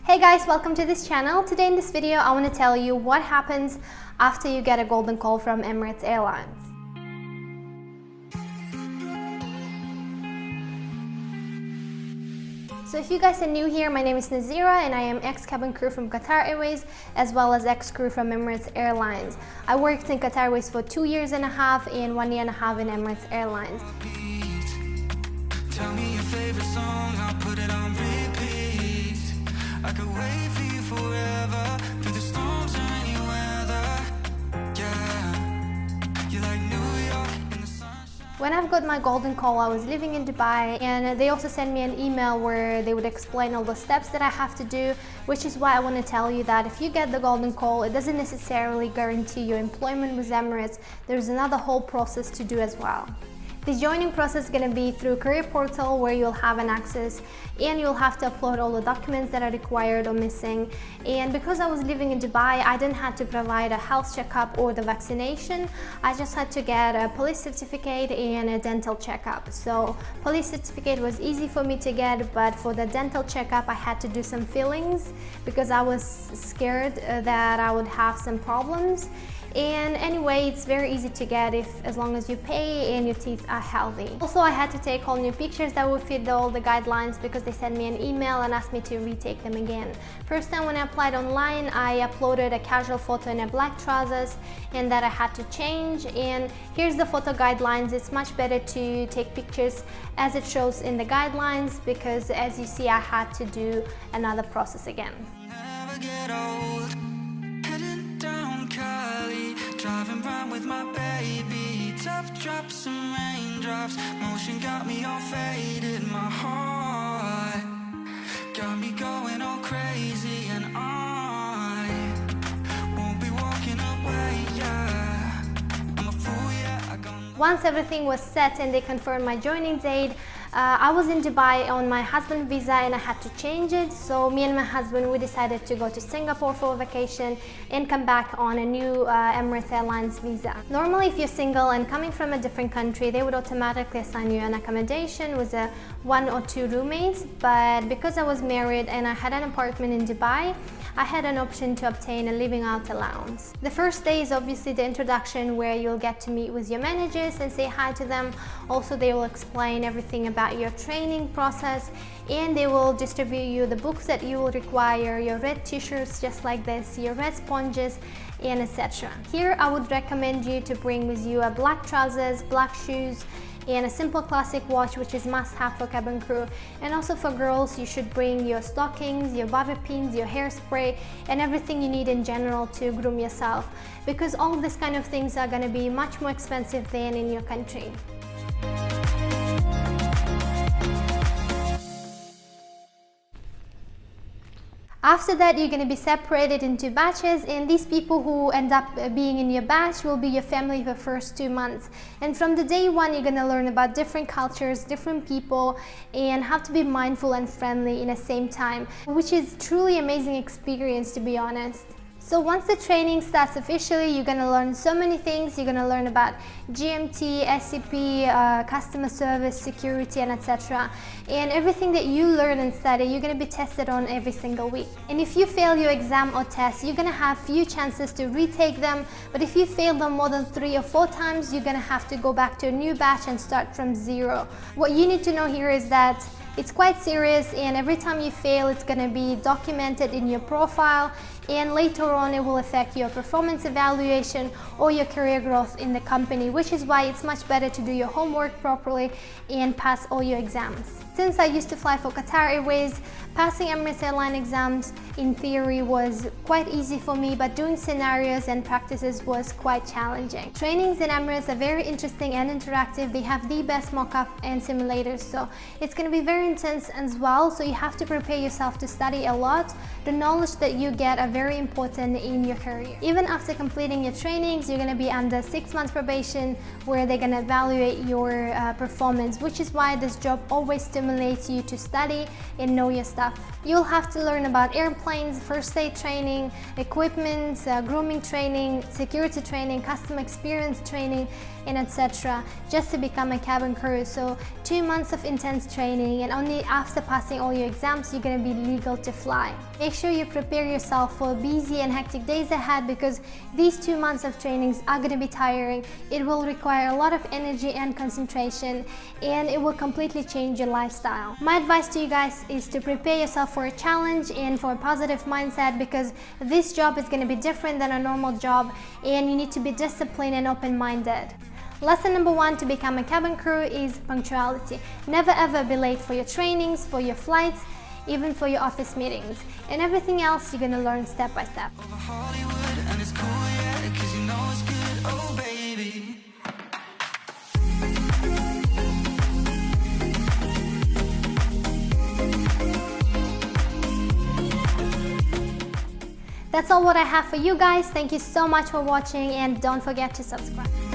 Hey guys, welcome to this channel. Today in this video, I want to tell you what happens after you get a golden call from Emirates Airlines. So if you guys are new here, my name is Nazira and I am ex-cabin crew from Qatar Airways as well as ex-crew from Emirates Airlines. I worked in Qatar Airways for 2.5 years and 1.5 years in Emirates Airlines. Tell me your favorite song, I'll put it on repeat. I could wait for you forever, through the storms or any weather. Yeah, you're like New York in the sunshine. When I've got my golden call, I was living in Dubai, and they also sent me an email where they would explain all the steps that I have to do, which is why I want to tell you that if you get the golden call, it doesn't necessarily guarantee your employment with Emirates. There's another whole process to do as well. The joining process is going to be through career portal where you'll have an access and you'll have to upload all the documents that are required or missing. And because I was living in Dubai, I didn't have to provide a health checkup or the vaccination. I just had to get a police certificate and a dental checkup. So police certificate was easy for me to get, but for the dental checkup I had to do some fillings because I was scared that I would have some problems. And anyway, it's very easy to get as long as you pay and your teeth are healthy. Also, I had to take all new pictures that would fit all the guidelines because they sent me an email and asked me to retake them again. First time when I applied online, I uploaded a casual photo in a black trousers and that I had to change. And here's the photo guidelines. It's much better to take pictures as it shows in the guidelines because as you see, I had to do another process again. Never get old, heading down Cali, driving round with my baby, tough drops and raindrops, motion got me all faded, my heart got me going all crazy, and I won't be walking away, yeah, I'm a fool, yeah, I got... Once everything was set and they confirmed my joining date, I was in Dubai on my husband's visa and I had to change it. So me and my husband, we decided to go to Singapore for a vacation and come back on a new Emirates Airlines visa. Normally, if you're single and coming from a different country, they would automatically assign you an accommodation with 1 or 2 roommates. But because I was married and I had an apartment in Dubai, I had an option to obtain a living out allowance. The first day is obviously the introduction where you'll get to meet with your managers and say hi to them. Also, they will explain everything about your training process and they will distribute you the books that you will require, your red t-shirts just like this, your red sponges, and etc. Here, I would recommend you to bring with you a black trousers, black shoes, and a simple classic watch, which is must-have for cabin crew. And also for girls, you should bring your stockings, your bobby pins, your hairspray, and everything you need in general to groom yourself, because all of these kind of things are going to be much more expensive than in your country. After that, you're going to be separated into batches, and these people who end up being in your batch will be your family for the first 2 months. And from the day one, you're going to learn about different cultures, different people, and have to be mindful and friendly in the same time, which is truly amazing experience, to be honest. So once the training starts officially, you're going to learn so many things. You're going to learn about GMT, SCP, customer service, security, and etc. And everything that you learn and study, you're going to be tested on every single week. And if you fail your exam or test, you're going to have few chances to retake them. But if you fail them more than 3 or 4 times, you're going to have to go back to a new batch and start from zero. What you need to know here is that it's quite serious, and every time you fail, it's going to be documented in your profile, and later on it will affect your performance evaluation or your career growth in the company, which is why it's much better to do your homework properly and pass all your exams. Since I used to fly for Qatar Airways, passing Emirates Airline exams in theory was quite easy for me, but doing scenarios and practices was quite challenging. Trainings in Emirates are very interesting and interactive. They have the best mock-up and simulators, so it's going to be very intense as well, so you have to prepare yourself to study a lot. The knowledge that you get are very important in your career. Even after completing your trainings, you're going to be under 6 months probation where they're going to evaluate your performance, which is why this job always stimulates stimulates you to study and know your stuff. You'll have to learn about airplanes, first aid training, equipment, grooming training, security training, customer experience training, and etc. just to become a cabin crew. So 2 months of intense training, and only after passing all your exams you're going to be legal to fly. Make sure you prepare yourself for busy and hectic days ahead, because these 2 months of trainings are going to be tiring. It will require a lot of energy and concentration, and it will completely change your lifestyle. My advice to you guys is to prepare yourself for a challenge and for a positive mindset, because this job is going to be different than a normal job, and you need to be disciplined and open-minded. Lesson number 1 to become a cabin crew is punctuality. Never ever be late for your trainings, for your flights, even for your office meetings. And everything else you're gonna learn step by step. That's all what I have for you guys. Thank you so much for watching, and don't forget to subscribe.